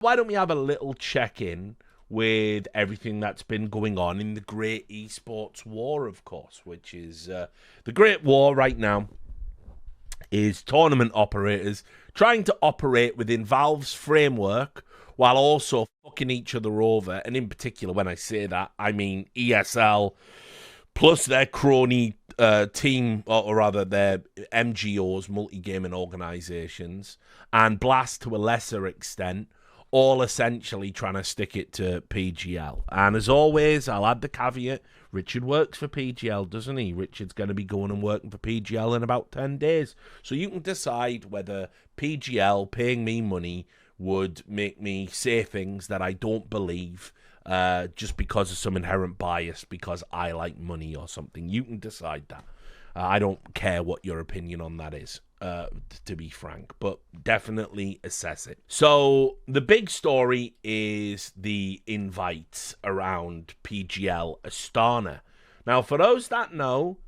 Why don't we have a little check-in with everything that's been going on in the great esports war, of course, which is the great war right now is tournament operators trying to operate within Valve's framework while also fucking each other over. And in particular, when I say that, I mean ESL plus their crony team, or rather their MGOs, multi-gaming organizations, and Blast to a lesser extent, all essentially trying to stick it to PGL. And as always, I'll add the caveat, Richard works for PGL, doesn't he? Richard's going to be going and working for PGL in about 10 days. So you can decide whether PGL paying me money would make me say things that I don't believe just because of some inherent bias, because I like money or something. You can decide that. I don't care what your opinion on that is, to be frank, but definitely assess it. So the big story is the invites around PGL Astana. Now, for those that know,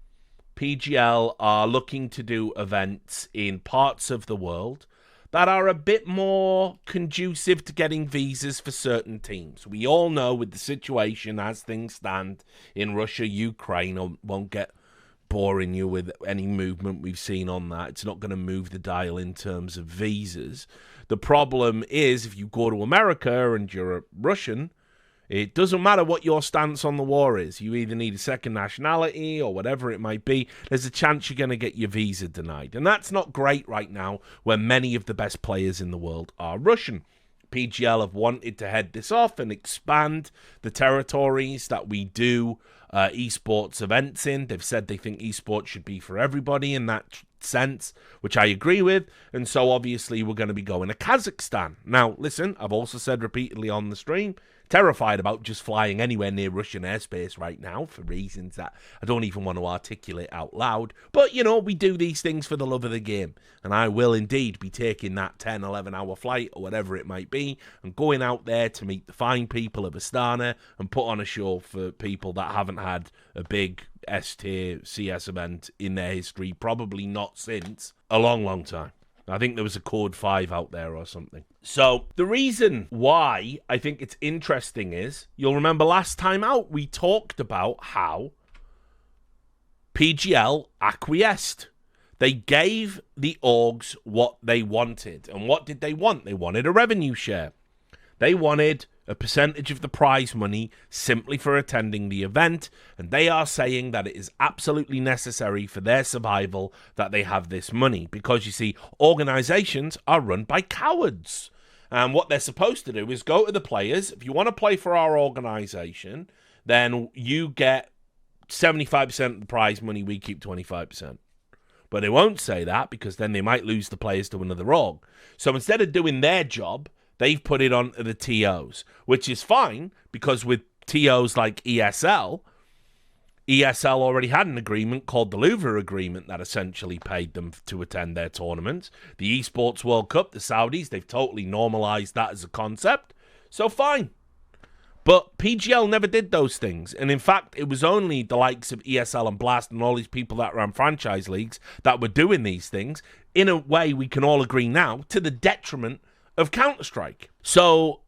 PGL are looking to do events in parts of the world that are a bit more conducive to getting visas for certain teams. We all know with the situation as things stand in Russia, Ukraine, I won't get boring you with any movement we've seen on that. It's not going to move the dial in terms of visas. The problem is if you go to America and you're a Russian, it doesn't matter what your stance on the war is. You either need a second nationality or whatever it might be. There's a chance you're going to get your visa denied. And that's not great right now when many of the best players in the world are Russian. PGL have wanted to head this off and expand the territories that we do esports events in. They've said they think esports should be for everybody in that sense, which I agree with. And so obviously we're going to be going to Kazakhstan. Now, listen, I've also said repeatedly on the stream, terrified about just flying anywhere near Russian airspace right now for reasons that I don't even want to articulate out loud. But, you know, we do these things for the love of the game. And I will indeed be taking that 10, 11-hour flight or whatever it might be and going out there to meet the fine people of Astana and put on a show for people that haven't had a big S-tier CS event in their history, probably not since a long, long time. I think there was a Code 5 out there or something. So the reason why I think it's interesting is, you'll remember last time out, we talked about how PGL acquiesced. They gave the orgs what they wanted. And what did they want? They wanted a revenue share. They wanted a percentage of the prize money simply for attending the event, and they are saying that it is absolutely necessary for their survival that they have this money, because you see, organizations are run by cowards, and what they're supposed to do is go to the players. If you want to play for our organization, then you get 75% of the prize money, we keep 25%. But they won't say that, because then they might lose the players to another org. So instead of doing their job, they've put it on the TOs, which is fine, because with TOs like ESL already had an agreement called the Louvre Agreement that essentially paid them to attend their tournaments. The Esports World Cup, the Saudis, they've totally normalized that as a concept, so fine. But PGL never did those things, and in fact, it was only the likes of ESL and Blast and all these people that ran franchise leagues that were doing these things, in a way we can all agree now, to the detriment of Counter-Strike. So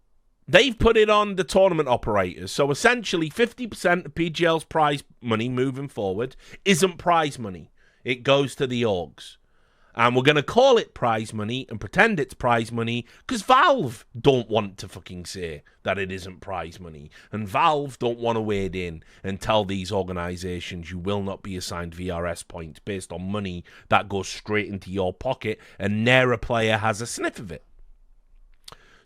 they've put it on the tournament operators. So essentially 50% of PGL's prize money moving forward isn't prize money. It goes to the orgs. And we're going to call it prize money and pretend it's prize money because Valve don't want to fucking say that it isn't prize money. And Valve don't want to wade in and tell these organizations you will not be assigned VRS points based on money that goes straight into your pocket and ne'er a player has a sniff of it.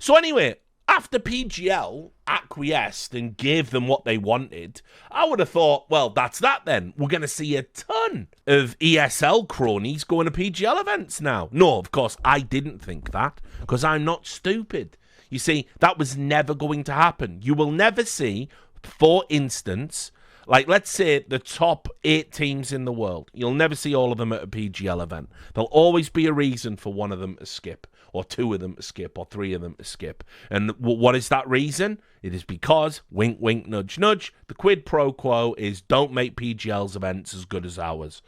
So anyway, after PGL acquiesced and gave them what they wanted, I would have thought, well, that's that then. We're going to see a ton of ESL cronies going to PGL events now. No, of course, I didn't think that, because I'm not stupid. You see, that was never going to happen. You will never see, for instance, like let's say the top 8 teams in the world. You'll never see all of them at a PGL event. There'll always be a reason for one of them to skip, or 2 of them to skip, or 3 of them to skip. And what is that reason? It is because, wink, wink, nudge, nudge, the quid pro quo is don't make PGL's events as good as ours.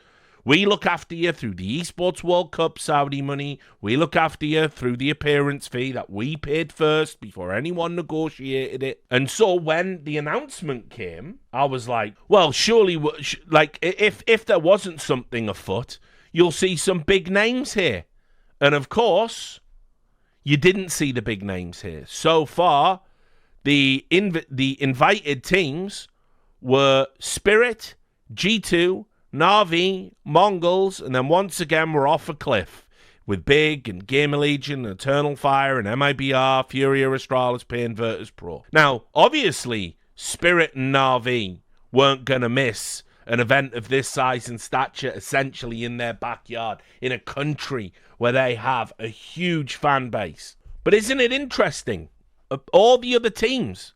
We look after you through the Esports World Cup Saudi money. We look after you through the appearance fee that we paid first before anyone negotiated it. And so when the announcement came, I was like, well, surely, like, if there wasn't something afoot, you'll see some big names here. And of course, you didn't see the big names here. So far, the invited teams were Spirit, G2, Na'Vi, Mongols, and then once again we're off a cliff with Big and Gamer Legion, and Eternal Fire, and MIBR, Furia, Astralis, Pain, Virtus Pro. Now, obviously, Spirit and Na'Vi weren't going to miss an event of this size and stature essentially in their backyard, in a country where they have a huge fan base. But isn't it interesting? All the other teams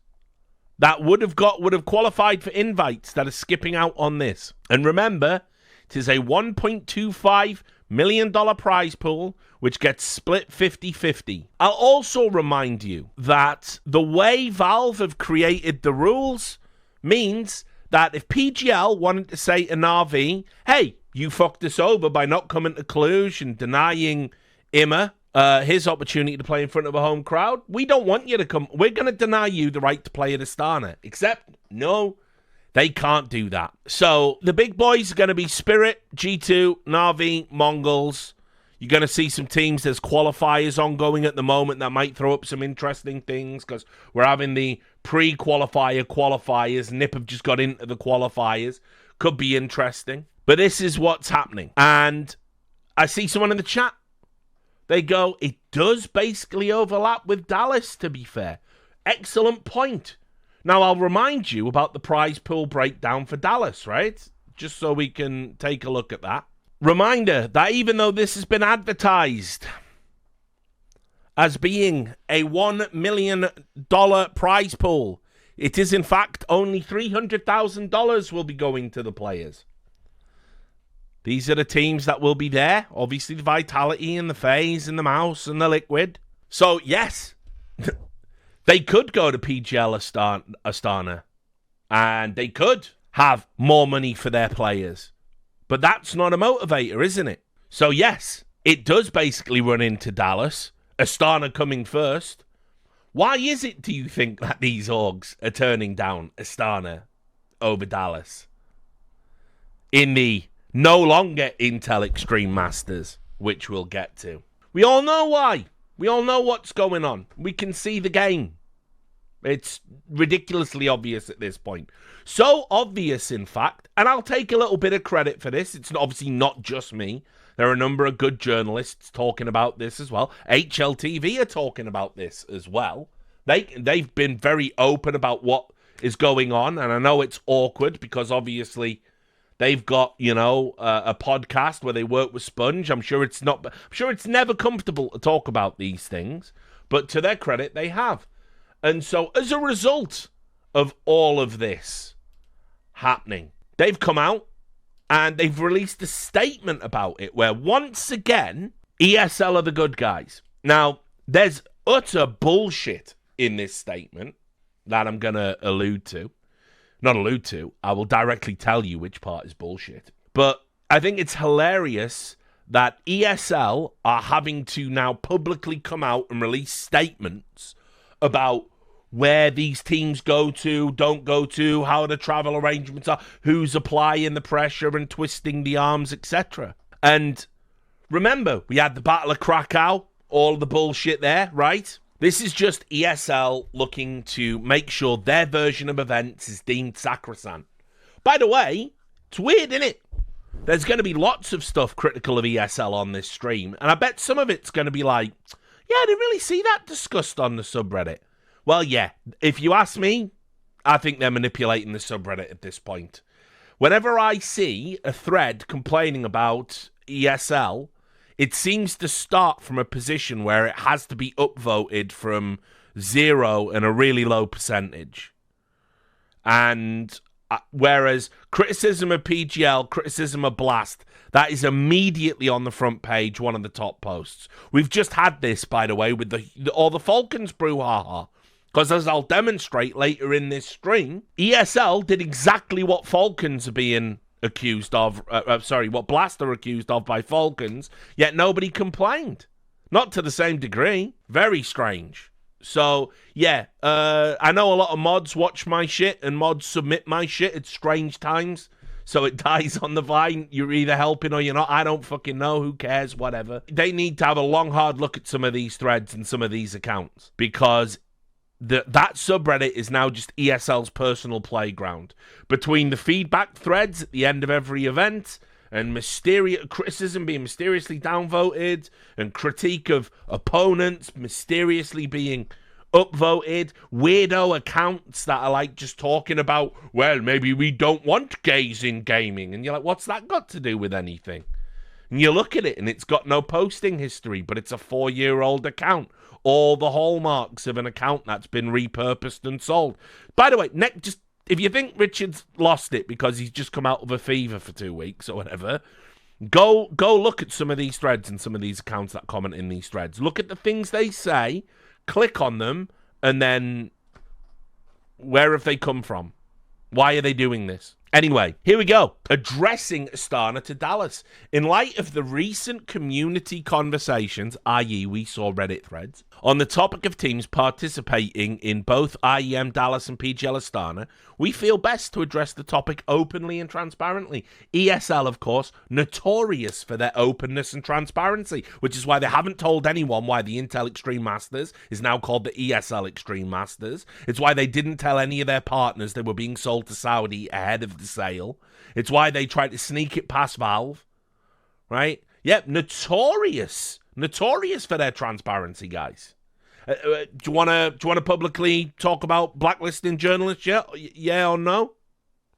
that would have qualified for invites that are skipping out on this. And remember, it is a $1.25 million prize pool, which gets split 50-50. I'll also remind you that the way Valve have created the rules means that if PGL wanted to say to Na'Vi, hey, you fucked us over by not coming to Cluj and denying Imma his opportunity to play in front of a home crowd. We don't want you to come. We're going to deny you the right to play at Astana. Except, no, they can't do that. So the big boys are going to be Spirit, G2, Na'Vi, Mongols. You're going to see some teams. There's qualifiers ongoing at the moment that might throw up some interesting things because we're having the qualifiers. NIP have just got into the qualifiers. Could be interesting. But this is what's happening. And I see someone in the chat. They go, it does basically overlap with Dallas, to be fair. Excellent point. Now, I'll remind you about the prize pool breakdown for Dallas, right? Just so we can take a look at that. Reminder that even though this has been advertised as being a $1 million prize pool, it is in fact only $300,000 will be going to the players. These are the teams that will be there. Obviously, the Vitality and the FaZe and the Mouse and the Liquid. So, yes, they could go to PGL Astana and they could have more money for their players. But that's not a motivator, isn't it? So, yes, it does basically run into Dallas. Astana coming first. Why is it, do you think, that these orgs are turning down Astana over Dallas in the no longer Intel Extreme Masters, which we'll get to? We all know why. We all know what's going on. We can see the game. It's ridiculously obvious at this point. So obvious, in fact, and I'll take a little bit of credit for this. It's obviously not just me. There are a number of good journalists talking about this as well. HLTV are talking about this as well. They've been very open about what is going on, and I know it's awkward because obviously they've got, a podcast where they work with Sponge. I'm sure it's never comfortable to talk about these things, but to their credit, they have. And so as a result of all of this happening, they've come out and they've released a statement about it where once again, ESL are the good guys. Now, there's utter bullshit in this statement that I'm going to I will directly tell you which part is bullshit. But I think it's hilarious that ESL are having to now publicly come out and release statements about where these teams go to, don't go to, how the travel arrangements are, who's applying the pressure and twisting the arms, etc. And remember, we had the Battle of Krakow, all the bullshit there, right? This is just ESL looking to make sure their version of events is deemed sacrosanct. By the way, it's weird, isn't it? There's going to be lots of stuff critical of ESL on this stream, and I bet some of it's going to be like, yeah, I didn't really see that discussed on the subreddit. Well, yeah, if you ask me, I think they're manipulating the subreddit at this point. Whenever I see a thread complaining about ESL, it seems to start from a position where it has to be upvoted from 0 and a really low percentage. And whereas criticism of PGL, criticism of Blast, that is immediately on the front page, one of the top posts. We've just had this, by the way, with all the Falcons brouhaha. Because as I'll demonstrate later in this stream, ESL did exactly what Falcons are being accused of, what Blast are accused of by Falcons, yet nobody complained. Not to the same degree. Very strange. So, yeah, I know a lot of mods watch my shit and mods submit my shit at strange times. So it dies on the vine. You're either helping or you're not. I don't fucking know. Who cares? Whatever. They need to have a long, hard look at some of these threads and some of these accounts, because that subreddit is now just ESL's personal playground. Between the feedback threads at the end of every event and mysterious criticism being mysteriously downvoted and critique of opponents mysteriously being upvoted, weirdo accounts that are like just talking about, well, maybe we don't want gays in gaming. And you're like, what's that got to do with anything? And you look at it and it's got no posting history, but it's a 4-year-old account. All the hallmarks of an account that's been repurposed and sold. By the way, just if you think Richard's lost it because he's just come out of a fever for 2 weeks or whatever, go look at some of these threads and some of these accounts that comment in these threads. Look at the things they say, click on them, and then where have they come from? Why are they doing this? Anyway, here we go. Addressing Astana to Dallas. In light of the recent community conversations, i.e. we saw Reddit threads, on the topic of teams participating in both IEM Dallas and PGL Astana, we feel best to address the topic openly and transparently. ESL, of course, notorious for their openness and transparency, which is why they haven't told anyone why the Intel Extreme Masters is now called the ESL Extreme Masters. It's why they didn't tell any of their partners they were being sold to Saudi ahead of the sale. It's why they tried to sneak it past Valve, right? Yep, notorious for their transparency, guys. Do you want to publicly talk about blacklisting journalists yet? Yeah or no?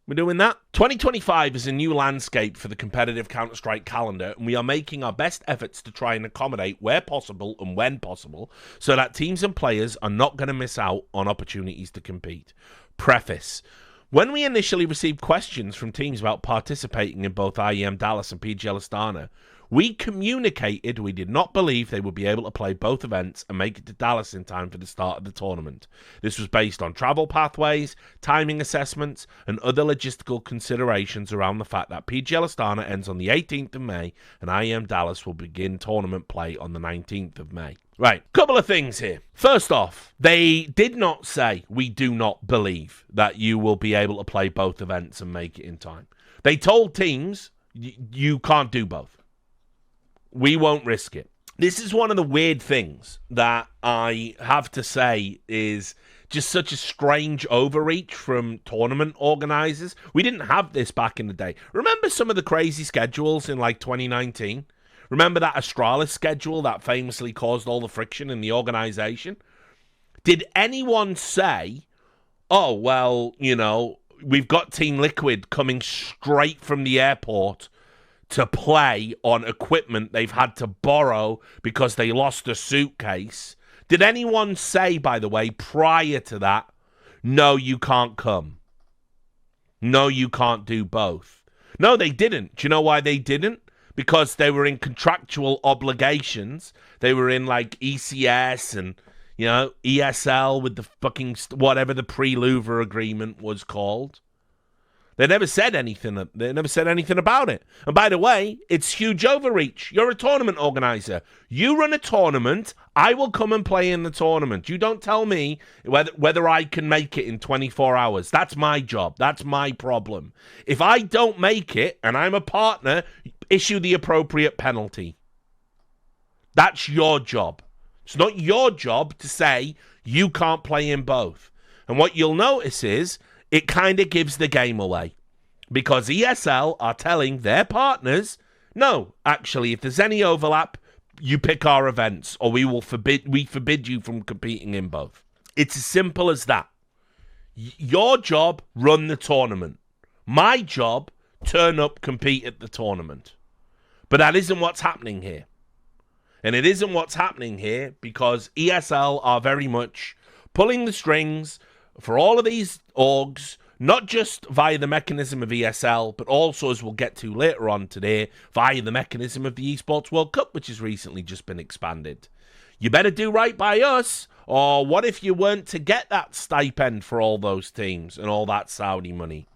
We're doing that. 2025 is a new landscape for the competitive Counter-Strike calendar, and we are making our best efforts to try and accommodate where possible and when possible so that teams and players are not going to miss out on opportunities to compete. Preface. When we initially received questions from teams about participating in both IEM Dallas and PGL Astana, we communicated we did not believe they would be able to play both events and make it to Dallas in time for the start of the tournament. This was based on travel pathways, timing assessments, and other logistical considerations around the fact that PGL Astana ends on the 18th of May and IEM Dallas will begin tournament play on the 19th of May. Right, couple of things here. First off, they did not say, we do not believe that you will be able to play both events and make it in time. They told teams, you can't do both. We won't risk it. This is one of the weird things that I have to say is just such a strange overreach from tournament organizers. We didn't have this back in the day. Remember some of the crazy schedules in like 2019? Remember that Astralis schedule that famously caused all the friction in the organization? Did anyone say, oh, well, you know, we've got Team Liquid coming straight from the airport to play on equipment they've had to borrow because they lost a suitcase? Did anyone say, by the way, prior to that, no, you can't come? No, you can't do both? No, they didn't. Do you know why they didn't? Because they were in contractual obligations. They were in like ECS and, you know, ESL with the fucking whatever the pre-Louvre agreement was called. They never said anything. They never said anything about it. And by the way, it's huge overreach. You're a tournament organizer. You run a tournament. I will come and play in the tournament. You don't tell me whether I can make it in 24 hours. That's my job. That's my problem. If I don't make it and I'm a partner, issue the appropriate penalty. That's your job. It's not your job to say you can't play in both. And what you'll notice is it kind of gives the game away because ESL are telling their partners, no, actually, if there's any overlap, you pick our events or we forbid you from competing in both. It's as simple as that. Your job, run the tournament. My job, turn up, compete at the tournament. But that isn't what's happening here. And it isn't what's happening here because ESL are very much pulling the strings for all of these orgs, not just via the mechanism of ESL, but also, as we'll get to later on today, via the mechanism of the Esports World Cup, which has recently just been expanded. You better do right by us, or what if you weren't to get that stipend for all those teams and all that Saudi money?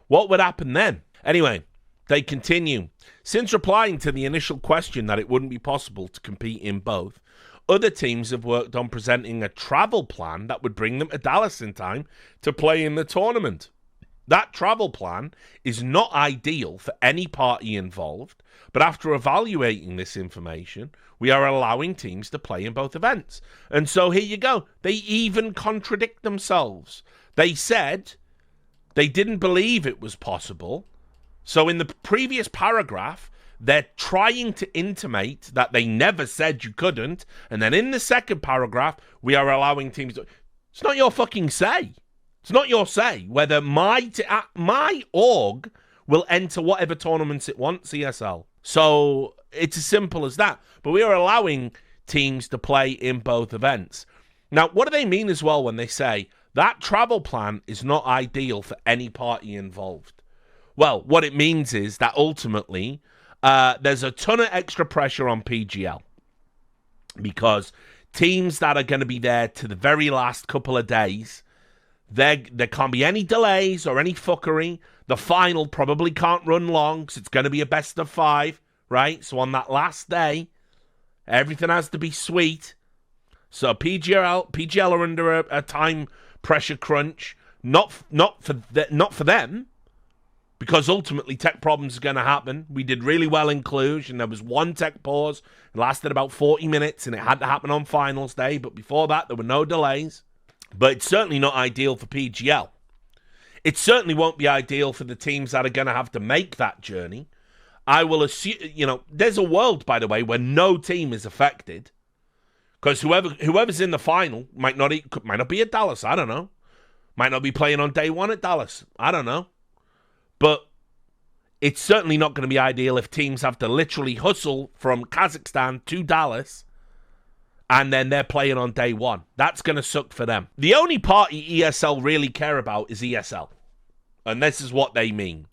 What would happen then? Anyway, They continue. Since replying to the initial question that it wouldn't be possible to compete in both, other teams have worked on presenting a travel plan that would bring them to Dallas in time to play in the tournament. That travel plan is not ideal for any party involved, but after evaluating this information, we are allowing teams to play in both events. And so here you go. They even contradict themselves. They said they didn't believe it was possible. So in the previous paragraph, they're trying to intimate that they never said you couldn't. And then in the second paragraph, we are allowing teams to... It's not your fucking say. It's not your say whether my org will enter whatever tournaments it wants, ESL. So it's as simple as that. But we are allowing teams to play in both events. Now, what do they mean as well when they say that travel plan is not ideal for any party involved? Well, what it means is that ultimately there's a ton of extra pressure on PGL because teams that are going to be there to the very last couple of days, there can't be any delays or any fuckery. The final probably can't run long because it's going to be a best of 5, right? So on that last day, everything has to be sweet. So PGL are under a time pressure crunch, not for them, because ultimately tech problems are going to happen. We did really well in Cluj, and there was one tech pause. It lasted about 40 minutes, and it had to happen on finals day. But before that, there were no delays. But it's certainly not ideal for PGL. It certainly won't be ideal for the teams that are going to have to make that journey. I will assume, there's a world, by the way, where no team is affected. Because whoever's in the final might not be at Dallas. I don't know. Might not be playing on day 1 at Dallas. I don't know. But it's certainly not going to be ideal if teams have to literally hustle from Kazakhstan to Dallas and then they're playing on day 1. That's going to suck for them. The only party ESL really care about is ESL. And this is what they mean.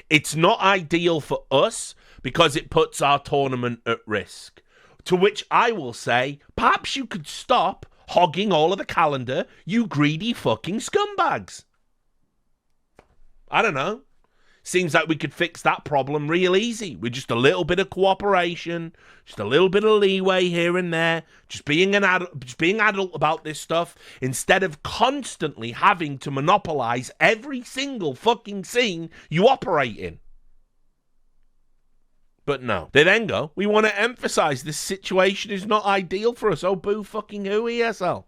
It's not ideal for us because it puts our tournament at risk. To which I will say, perhaps you could stop hogging all of the calendar, you greedy fucking scumbags. I don't know. Seems like we could fix that problem real easy with just a little bit of cooperation, just a little bit of leeway here and there, just being adult about this stuff instead of constantly having to monopolize every single fucking scene you operate in. But no. They then go, we want to emphasize this situation is not ideal for us. Oh, boo fucking who, ESL.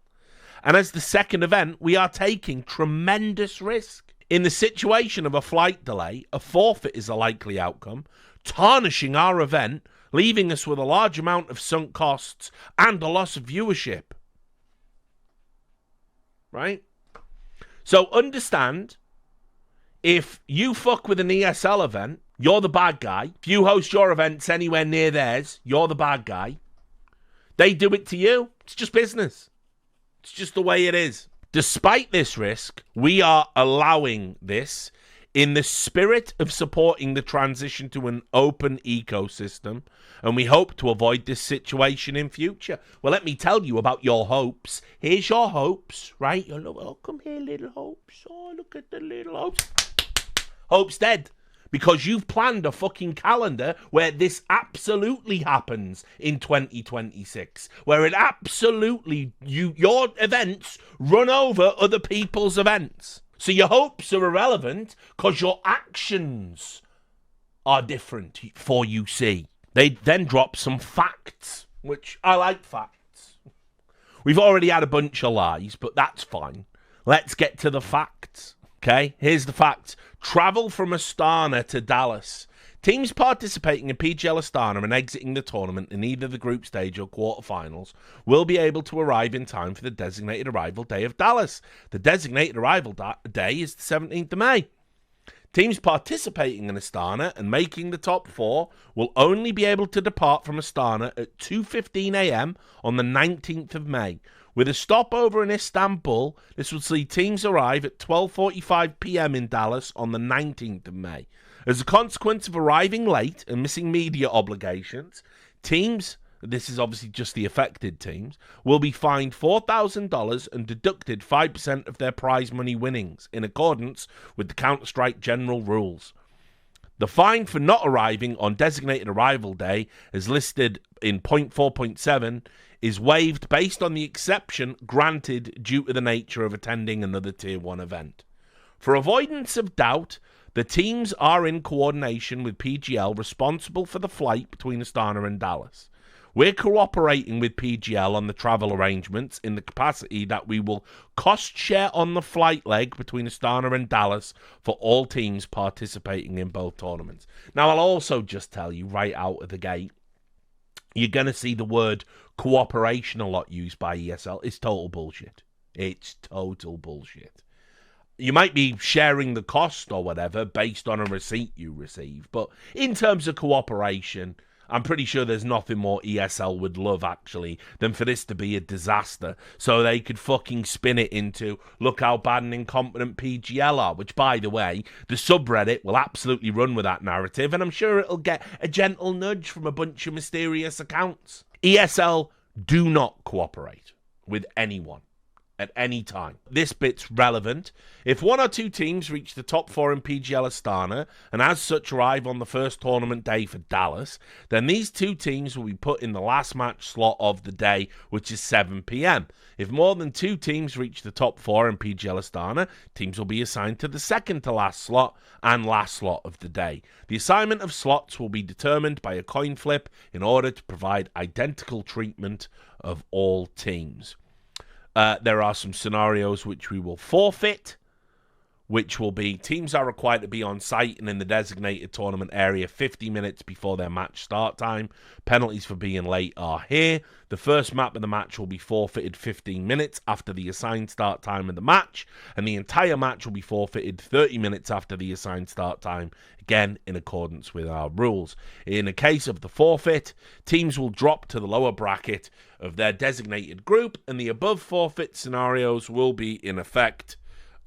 And as the second event, we are taking tremendous risk. In the situation of a flight delay, a forfeit is a likely outcome, tarnishing our event, leaving us with a large amount of sunk costs and a loss of viewership. Right? So understand, if you fuck with an ESL event, you're the bad guy. If you host your events anywhere near theirs, you're the bad guy. They do it to you. It's just business. It's just the way it is. Despite this risk, we are allowing this in the spirit of supporting the transition to an open ecosystem, and we hope to avoid this situation in future. Well, let me tell you about your hopes. Here's your hopes, right? Oh, come here, little hopes. Oh, look at the little hopes. Hope's dead. Because you've planned a fucking calendar where this absolutely happens in 2026. Where it absolutely, your events run over other people's events. So your hopes are irrelevant because your actions are different for you see. They then drop some facts, which I like facts. We've already had a bunch of lies, but that's fine. Let's get to the facts. Okay, here's the facts. Travel from Astana to Dallas. Teams participating in PGL Astana and exiting the tournament in either the group stage or quarterfinals will be able to arrive in time for the designated arrival day of Dallas. The designated arrival day is the 17th of May. Teams participating in Astana and making the top 4 will only be able to depart from Astana at 2:15 a.m. on the 19th of May. With a stopover in Istanbul, this will see teams arrive at 12:45 p.m. in Dallas on the 19th of May. As a consequence of arriving late and missing media obligations, teams, this is obviously just the affected teams, will be fined $4,000 and deducted 5% of their prize money winnings, in accordance with the Counter-Strike general rules. The fine for not arriving on designated arrival day, as listed in point 4.7, is waived based on the exception granted due to the nature of attending another Tier 1 event. For avoidance of doubt, the teams are in coordination with PGL responsible for the flight between Astana and Dallas. We're cooperating with PGL on the travel arrangements in the capacity that we will cost share on the flight leg between Astana and Dallas for all teams participating in both tournaments. Now, I'll also just tell you right out of the gate, you're going to see the word cooperation a lot used by ESL. It's total bullshit. It's total bullshit. You might be sharing the cost or whatever based on a receipt you receive, but in terms of cooperation, I'm pretty sure there's nothing more ESL would love, actually, than for this to be a disaster, so they could fucking spin it into, look how bad and incompetent PGL are, which, by the way, the subreddit will absolutely run with that narrative, and I'm sure it'll get a gentle nudge from a bunch of mysterious accounts. ESL do not cooperate with anyone at any time. This bit's relevant. If one or two teams reach the top 4 in PGL Astana and as such arrive on the first tournament day for Dallas, then these two teams will be put in the last match slot of the day, which is 7 p.m. If more than 2 teams reach the top 4 in PGL Astana, teams will be assigned to the second to last slot and last slot of the day. The assignment of slots will be determined by a coin flip in order to provide identical treatment of all teams. There are some scenarios which we will forfeit, which will be teams are required to be on site and in the designated tournament area 50 minutes before their match start time. Penalties for being late are here. The first map of the match will be forfeited 15 minutes after the assigned start time of the match, and the entire match will be forfeited 30 minutes after the assigned start time, again in accordance with our rules. In the case of the forfeit, teams will drop to the lower bracket of their designated group, and the above forfeit scenarios will be in effect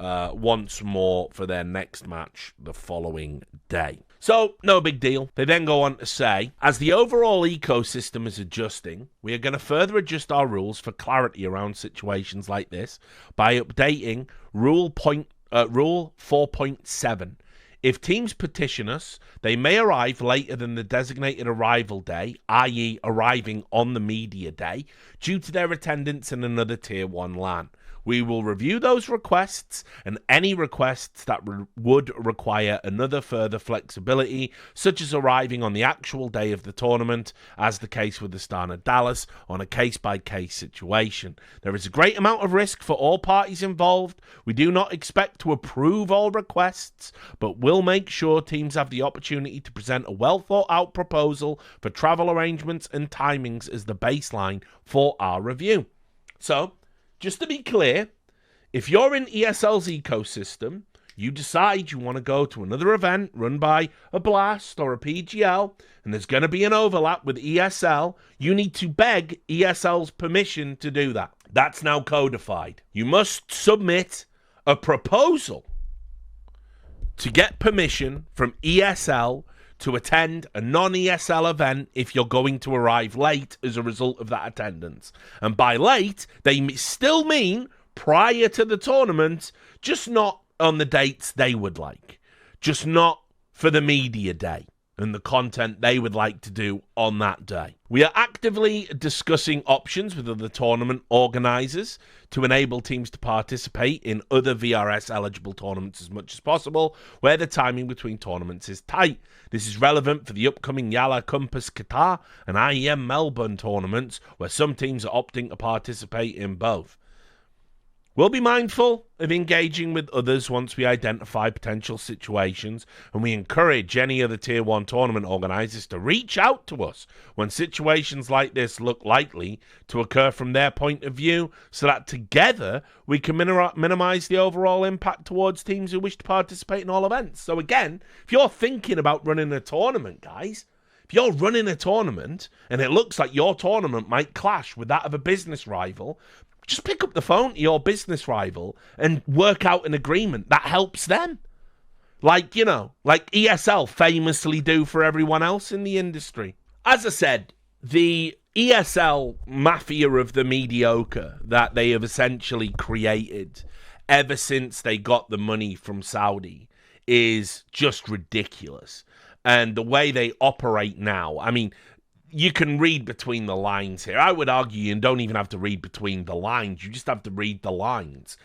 once more for their next match the following day. So, no big deal. They then go on to say, as the overall ecosystem is adjusting, we are going to further adjust our rules for clarity around situations like this by updating Rule 4.7. If teams petition us, they may arrive later than the designated arrival day, i.e. arriving on the media day, due to their attendance in another Tier 1 LAN. We will review those requests and any requests that would require another further flexibility, such as arriving on the actual day of the tournament, as the case with Astana Dallas, on a case-by-case situation. There is a great amount of risk for all parties involved. We do not expect to approve all requests, but will make sure teams have the opportunity to present a well-thought-out proposal for travel arrangements and timings as the baseline for our review. So, just to be clear, if you're in ESL's ecosystem, you decide you want to go to another event run by a Blast or a PGL, and there's going to be an overlap with ESL, you need to beg ESL's permission to do that. That's now codified. You must submit a proposal to get permission from ESL to attend a non-ESL event if you're going to arrive late as a result of that attendance. And by late, they still mean prior to the tournament, just not on the dates they would like. Just not for the media day and the content they would like to do on that day. We are actively discussing options with other tournament organisers to enable teams to participate in other VRS-eligible tournaments as much as possible, where the timing between tournaments is tight. This is relevant for the upcoming Yala Compass Qatar and IEM Melbourne tournaments, where some teams are opting to participate in both. We'll be mindful of engaging with others once we identify potential situations, and we encourage any other Tier 1 tournament organisers to reach out to us when situations like this look likely to occur from their point of view, so that together we can minimise the overall impact towards teams who wish to participate in all events. So again, if you're thinking about running a tournament, guys, if you're running a tournament and it looks like your tournament might clash with that of a business rival, just pick up the phone to your business rival and work out an agreement that helps them. Like ESL famously do for everyone else in the industry. As I said, the ESL mafia of the mediocre that they have essentially created ever since they got the money from Saudi is just ridiculous. and the way they operate now, I mean, you can read between the lines here. I would argue you don't even have to read between the lines. You just have to read the lines.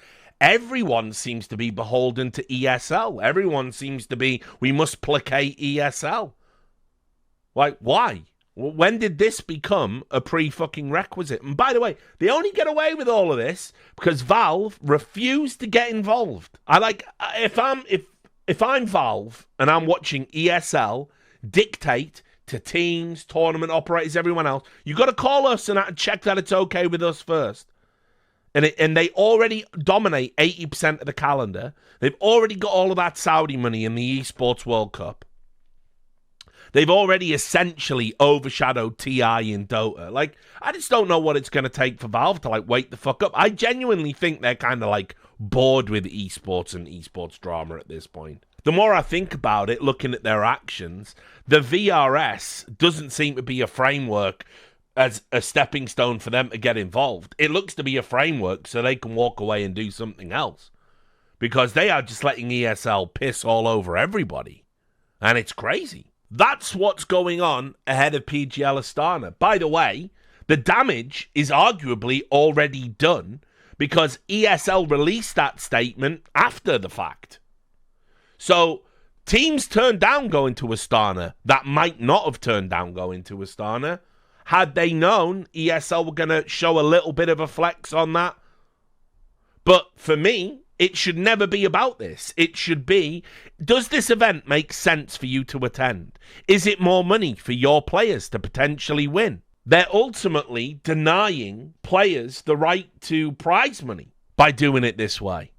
Everyone seems to be beholden to ESL. Everyone seems to be, we must placate ESL. Like, why? When did this become a pre-fucking requisite? And by the way, they only get away with all of this because Valve refused to get involved. If I'm Valve and I'm watching ESL dictate to teams, tournament operators, everyone else, you got to call us and check that it's okay with us first. And they already dominate 80% of the calendar. They've already got all of that Saudi money in the esports World Cup. They've already essentially overshadowed TI in Dota. Like, I just don't know what it's going to take for Valve to, wake the fuck up. I genuinely think they're kind of, bored with esports and esports drama at this point. The more I think about it, looking at their actions, the VRS doesn't seem to be a framework as a stepping stone for them to get involved. It looks to be a framework so they can walk away and do something else. Because they are just letting ESL piss all over everybody. And it's crazy. That's what's going on ahead of PGL Astana. By the way, the damage is arguably already done because ESL released that statement after the fact. So teams turned down going to Astana that might not have turned down going to Astana had they known ESL were going to show a little bit of a flex on that. But for me, it should never be about this. It should be, does this event make sense for you to attend? Is it more money for your players to potentially win? They're ultimately denying players the right to prize money by doing it this way.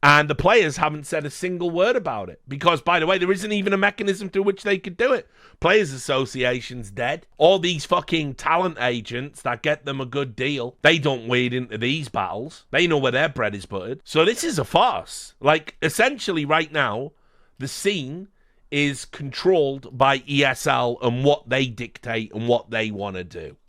And the players haven't said a single word about it. Because, by the way, there isn't even a mechanism through which they could do it. Players Association's dead. All these fucking talent agents that get them a good deal, they don't wade into these battles. They know where their bread is buttered. So this is a farce. Essentially right now, the scene is controlled by ESL and what they dictate and what they want to do.